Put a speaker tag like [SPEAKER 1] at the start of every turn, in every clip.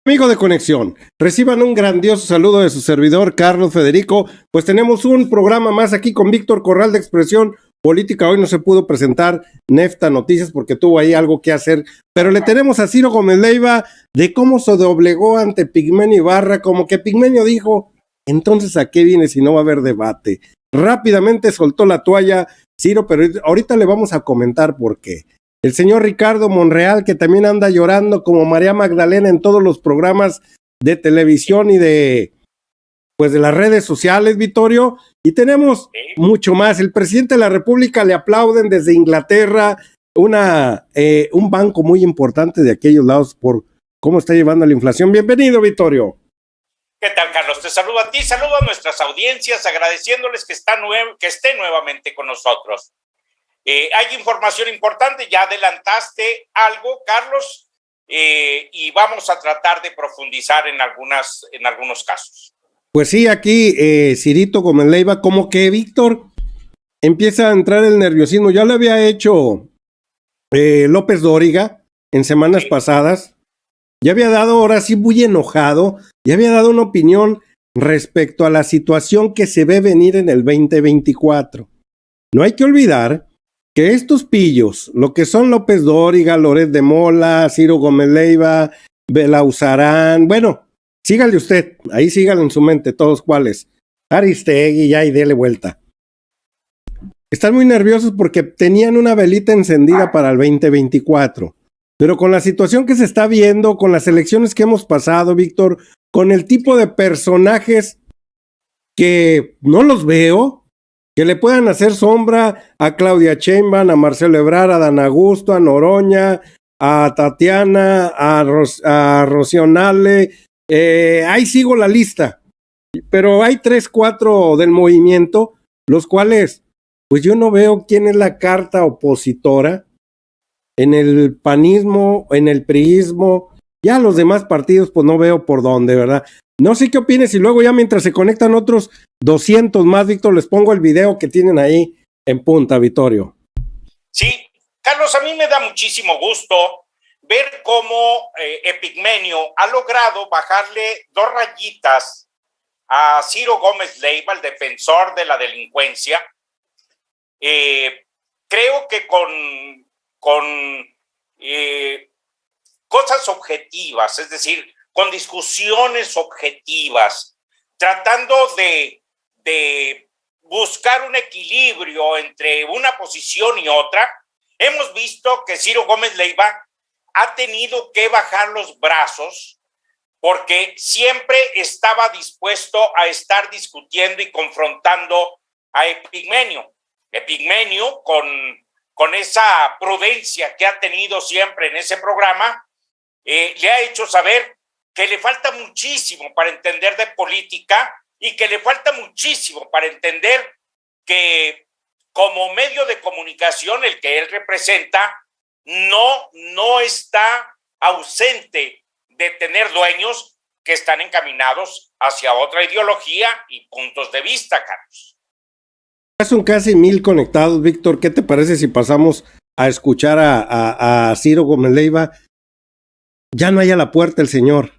[SPEAKER 1] Amigo de Conexión, reciban un grandioso saludo de su servidor Carlos Federico, pues tenemos un programa más aquí con Víctor Corral de Expresión Política. Hoy no se pudo presentar Nefta Noticias porque tuvo ahí algo que hacer, pero le tenemos a Ciro Gómez Leiva de cómo se doblegó ante Pigmenio Ibarra, como que Pigmenio dijo, entonces ¿a qué viene si no va a haber debate? Rápidamente soltó la toalla Ciro, pero ahorita le vamos a comentar por qué. El señor Ricardo Monreal, que también anda llorando como María Magdalena en todos los programas de televisión y de las redes sociales, Vittorio. Y tenemos mucho más. El presidente de la República le aplauden desde Inglaterra, un banco muy importante de aquellos lados por cómo está llevando la inflación. Bienvenido, Vittorio.
[SPEAKER 2] ¿Qué tal, Carlos? Te saludo a ti, saludo a nuestras audiencias, agradeciéndoles que esté nuevamente con nosotros. Hay información importante, ya adelantaste algo, Carlos, y vamos a tratar de profundizar en algunos casos.
[SPEAKER 1] Pues sí, aquí Cirito Gómez Leiva, como que Víctor empieza a entrar el nerviosismo. Ya lo había hecho López Dóriga en semanas pasadas. Ya había dado, ahora sí muy enojado, ya había dado una opinión respecto a la situación que se ve venir en el 2024. No hay que olvidar que estos pillos, lo que son López Dóriga, Loret de Mola, Ciro Gómez Leiva, Belauzarán, bueno, sígale usted, ahí sígale en su mente todos cuáles. Aristegui, ya y dele vuelta. Están muy nerviosos porque tenían una velita encendida para el 2024. Pero con la situación que se está viendo, con las elecciones que hemos pasado, Víctor, con el tipo de personajes que no los veo, que le puedan hacer sombra a Claudia Sheinbaum, a Marcelo Ebrard, a Dan Augusto, a Noroña, a Tatiana, a Rocío Nale, ahí sigo la lista, pero hay 3, 4 del movimiento, los cuales, pues yo no veo quién es la carta opositora en el panismo, en el priismo, ya los demás partidos pues no veo por dónde, ¿verdad? No sé qué opines y luego ya mientras se conectan otros 200 más, Víctor, les pongo el video que tienen ahí en punta, Vittorio.
[SPEAKER 2] Sí, Carlos, a mí me da muchísimo gusto ver cómo Epigmenio ha logrado bajarle 2 rayitas a Ciro Gómez Leiva, el defensor de la delincuencia. Creo que con cosas objetivas, es decir, con discusiones objetivas, tratando de buscar un equilibrio entre una posición y otra, hemos visto que Ciro Gómez Leiva ha tenido que bajar los brazos porque siempre estaba dispuesto a estar discutiendo y confrontando a Epigmenio. Epigmenio, con esa prudencia que ha tenido siempre en ese programa, le ha hecho saber que le falta muchísimo para entender de política y que le falta muchísimo para entender que como medio de comunicación, el que él representa, no está ausente de tener dueños que están encaminados hacia otra ideología y puntos de vista, Carlos.
[SPEAKER 1] Son casi 1000 conectados, Víctor. ¿Qué te parece si pasamos a escuchar a Ciro Gómez Leiva? Ya no hay a la puerta el señor.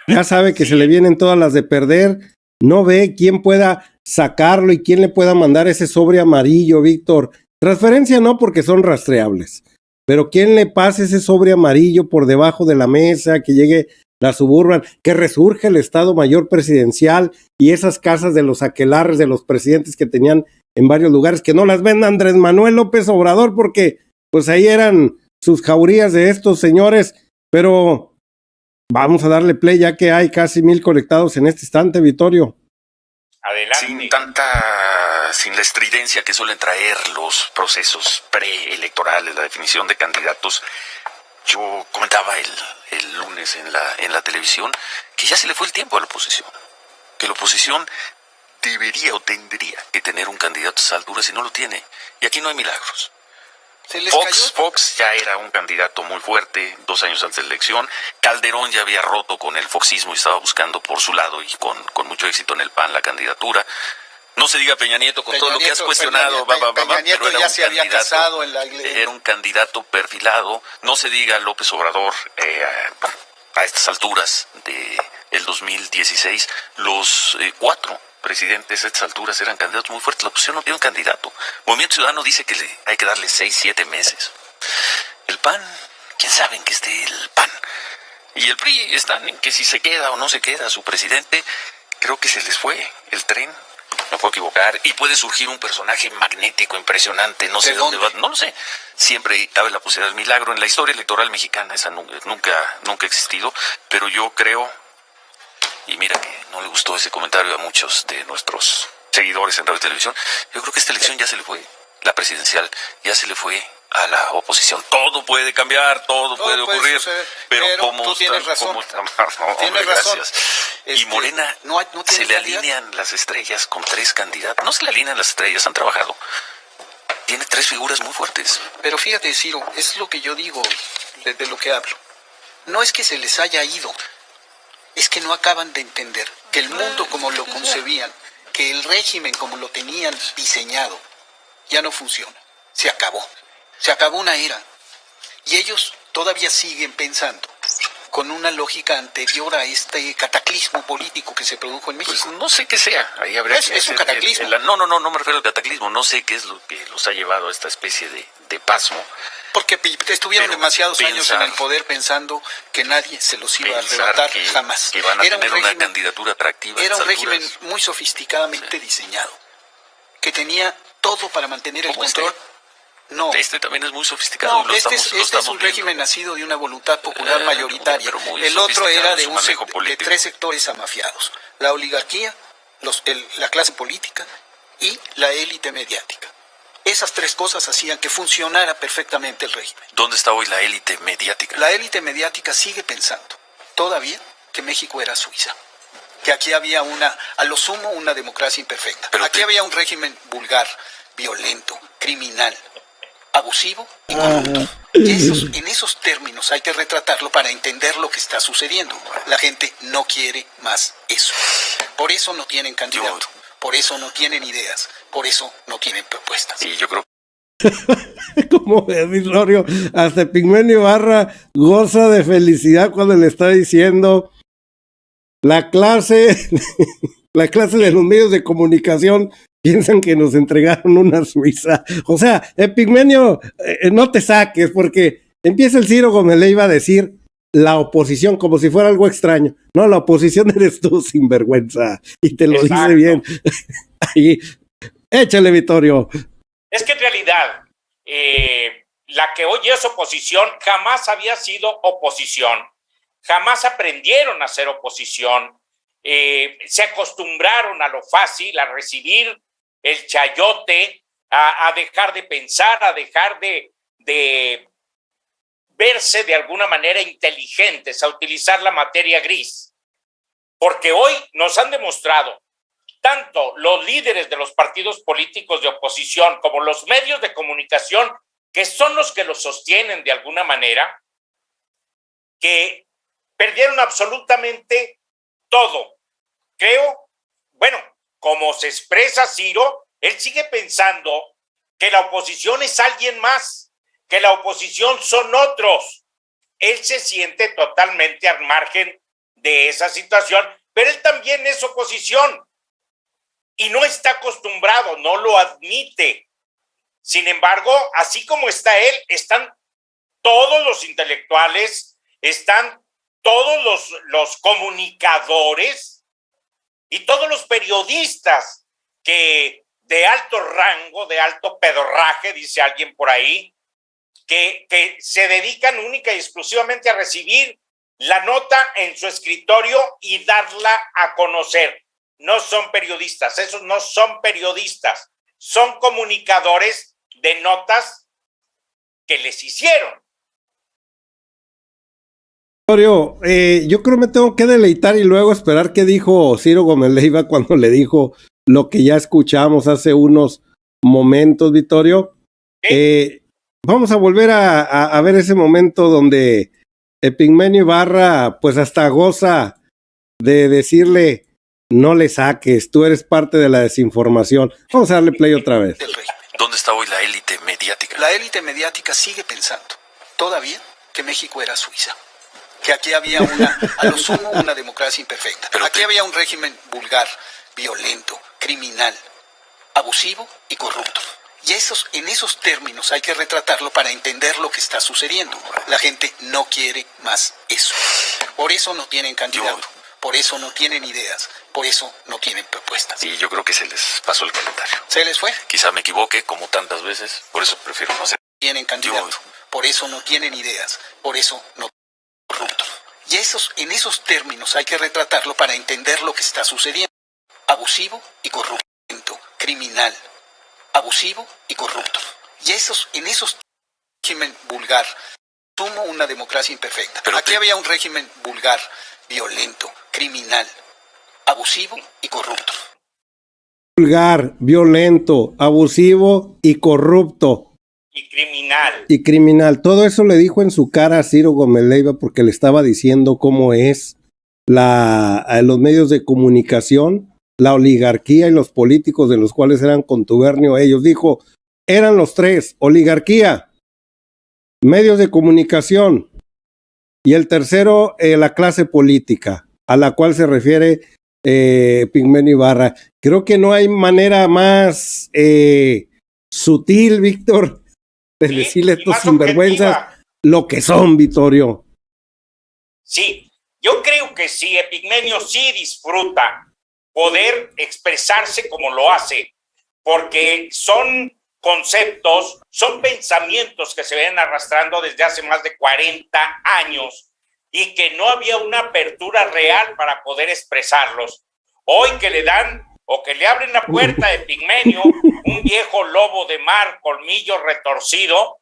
[SPEAKER 1] Ya sabe que se le vienen todas las de perder. No ve quién pueda sacarlo y quién le pueda mandar ese sobre amarillo, Víctor. Transferencia no, porque son rastreables. Pero quién le pase ese sobre amarillo por debajo de la mesa, que llegue la Suburban, que resurge el Estado Mayor Presidencial y esas casas de los aquelarres de los presidentes que tenían en varios lugares, que no las venda Andrés Manuel López Obrador, porque pues ahí eran sus jaurías de estos señores. Pero vamos a darle play ya que hay casi 1000 conectados en este instante, Vittorio.
[SPEAKER 2] Adelante.
[SPEAKER 3] Sin la estridencia que suelen traer los procesos preelectorales, la definición de candidatos. Yo comentaba el lunes en la televisión que ya se le fue el tiempo a la oposición. Que la oposición debería o tendría que tener un candidato a esas alturas y no lo tiene. Y aquí no hay milagros. Fox ya era un candidato muy fuerte 2 años antes de la elección. Calderón ya había roto con el foxismo y estaba buscando por su lado y con mucho éxito en el PAN la candidatura. No se diga Peña Nieto con todo lo que has cuestionado,
[SPEAKER 4] Peña Nieto
[SPEAKER 3] pero
[SPEAKER 4] ya se había casado en la iglesia.
[SPEAKER 3] Era un candidato perfilado. No se diga López Obrador, a estas alturas del 2016, los 4 presidentes a estas alturas eran candidatos muy fuertes. La oposición no tiene un candidato. Movimiento Ciudadano dice que hay que darle 6, 7 meses. El PAN, quién sabe en qué esté el PAN. Y el PRI están en que si se queda o no se queda su presidente. Creo que se les fue el tren. Me puedo equivocar. Y puede surgir un personaje magnético, impresionante. No sé dónde va. No lo sé. Siempre cabe la posibilidad del milagro. En la historia electoral mexicana esa nunca ha existido. Pero yo creo, y mira que no le gustó ese comentario a muchos de nuestros seguidores en radio y televisión, yo creo que esta elección ya se le fue, la presidencial, ya se le fue a la oposición. Todo puede cambiar, todo puede ocurrir, pero como
[SPEAKER 4] tú tienes razón.
[SPEAKER 3] Tienes razón. Y Morena, no se le alinean las estrellas con 3 candidatos. No se le alinean las estrellas, han trabajado. Tiene 3 figuras muy fuertes.
[SPEAKER 4] Pero fíjate, Ciro, es lo que yo digo, de lo que hablo. No es que se les haya ido, es que no acaban de entender que el mundo como lo concebían, que el régimen como lo tenían diseñado, ya no funciona. Se acabó. Se acabó una era. Y ellos todavía siguen pensando con una lógica anterior a este cataclismo político que se produjo en México.
[SPEAKER 3] Pues no sé qué sea. Ahí habría que
[SPEAKER 4] es un cataclismo.
[SPEAKER 3] No me refiero al cataclismo. No sé qué es lo que los ha llevado a esta especie de pasmo.
[SPEAKER 4] Porque estuvieron demasiados años en el poder pensando que nadie se los iba a arrebatar jamás.
[SPEAKER 3] Que van a tener una candidatura atractiva.
[SPEAKER 4] Era un régimen muy sofisticadamente diseñado, que tenía todo para mantener el control. No.
[SPEAKER 3] Este también es muy sofisticado.
[SPEAKER 4] No, este es un régimen nacido de una voluntad popular mayoritaria. El otro era de 3 sectores amafiados: la oligarquía, la clase política y la élite mediática. Esas 3 cosas hacían que funcionara perfectamente el régimen.
[SPEAKER 3] ¿Dónde está hoy la élite mediática?
[SPEAKER 4] La élite mediática sigue pensando todavía que México era Suiza, que aquí había a lo sumo una democracia imperfecta. Pero aquí había un régimen vulgar, violento, criminal, abusivo y corrupto. Y en esos términos hay que retratarlo para entender lo que está sucediendo. La gente no quiere más eso. Por eso no tienen candidato, por eso no tienen ideas, por eso no tienen propuestas.
[SPEAKER 3] Sí, yo creo.
[SPEAKER 1] Como Vittorio, hasta Epigmenio Ibarra goza de felicidad cuando le está diciendo la clase de los medios de comunicación piensan que nos entregaron una Suiza. O sea, Epigmenio, no te saques, porque empieza el Ciro Gómez Leiva a decir la oposición como si fuera algo extraño. No, la oposición eres tú, sinvergüenza. Y te lo dice bien. Ahí, échale, Vittorio.
[SPEAKER 2] Es que en realidad, la que hoy es oposición jamás había sido oposición. Jamás aprendieron a ser oposición. Se acostumbraron a lo fácil, a recibir el chayote, a dejar de pensar, a dejar de verse de alguna manera inteligentes, a utilizar la materia gris. Porque hoy nos han demostrado, tanto los líderes de los partidos políticos de oposición como los medios de comunicación, que son los que los sostienen de alguna manera, que perdieron absolutamente todo. Creo, bueno, como se expresa Ciro, él sigue pensando que la oposición es alguien más, que la oposición son otros. Él se siente totalmente al margen de esa situación, pero él también es oposición y no está acostumbrado, no lo admite. Sin embargo, así como está él, están todos los intelectuales, están todos los comunicadores y todos los periodistas que de alto rango, de alto pedorraje, dice alguien por ahí, que se dedican única y exclusivamente a recibir la nota en su escritorio y darla a conocer. No son periodistas, esos no son periodistas, son comunicadores de notas que les hicieron.
[SPEAKER 1] Yo creo que me tengo que deleitar y luego esperar qué dijo Ciro Gómez Leiva cuando le dijo lo que ya escuchamos hace unos momentos, Vittorio. Vamos a volver a ver ese momento donde Epigmenio Ibarra pues hasta goza de decirle no le saques, tú eres parte de la desinformación. Vamos a darle play otra vez.
[SPEAKER 3] ¿Dónde está hoy la élite mediática?
[SPEAKER 4] La élite mediática sigue pensando todavía que México era Suiza, que aquí había a lo sumo, una democracia imperfecta. Aquí había un régimen vulgar, violento, criminal, abusivo y corrupto. Y en esos términos hay que retratarlo para entender lo que está sucediendo. La gente no quiere más eso. Por eso no tienen candidato, por eso no tienen ideas, por eso no tienen propuestas.
[SPEAKER 3] Y yo creo que se les pasó el calendario.
[SPEAKER 4] ¿Se les fue?
[SPEAKER 3] Quizá me equivoque, como tantas veces, por eso prefiero no ser.
[SPEAKER 4] Tienen candidato, por eso no tienen ideas, por eso no corrupto. Y en esos términos hay que retratarlo para entender lo que está sucediendo. Abusivo y corrupto, criminal, abusivo y corrupto. Y en esos régimen vulgar, sumo una democracia imperfecta. Aquí había un régimen vulgar, violento, criminal, abusivo y corrupto.
[SPEAKER 1] Vulgar, violento, abusivo y corrupto.
[SPEAKER 2] Y
[SPEAKER 1] criminal. Todo eso le dijo en su cara a Ciro Gómez Leiva porque le estaba diciendo cómo es los medios de comunicación, la oligarquía y los políticos de los cuales eran contubernio ellos. Dijo, eran los tres: oligarquía, medios de comunicación y el tercero, la clase política, a la cual se refiere Pigmenio Ibarra. Creo que no hay manera más sutil, Víctor, de decirle a estos sinvergüenzas lo que son, Vittorio.
[SPEAKER 2] Sí, yo creo que sí, Epigmenio sí disfruta poder expresarse como lo hace, porque son conceptos, son pensamientos que se ven arrastrando desde hace más de 40 años y que no había una apertura real para poder expresarlos. Hoy que le dan o que le abren la puerta a Epigmenio, un viejo lobo de mar, colmillo retorcido,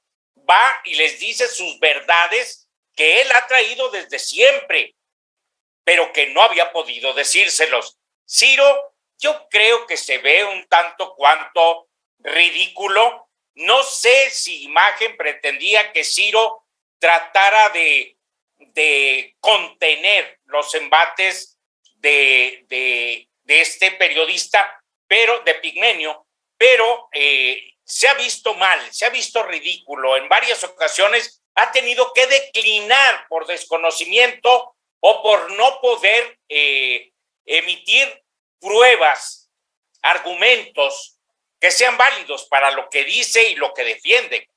[SPEAKER 2] va y les dice sus verdades que él ha traído desde siempre, pero que no había podido decírselos. Ciro, yo creo que se ve un tanto cuanto ridículo. No sé si Imagen pretendía que Ciro tratara de contener los embates de este periodista, pero de Pigmenio, pero se ha visto mal, se ha visto ridículo. En varias ocasiones ha tenido que declinar por desconocimiento o por no poder emitir pruebas, argumentos que sean válidos para lo que dice y lo que defiende.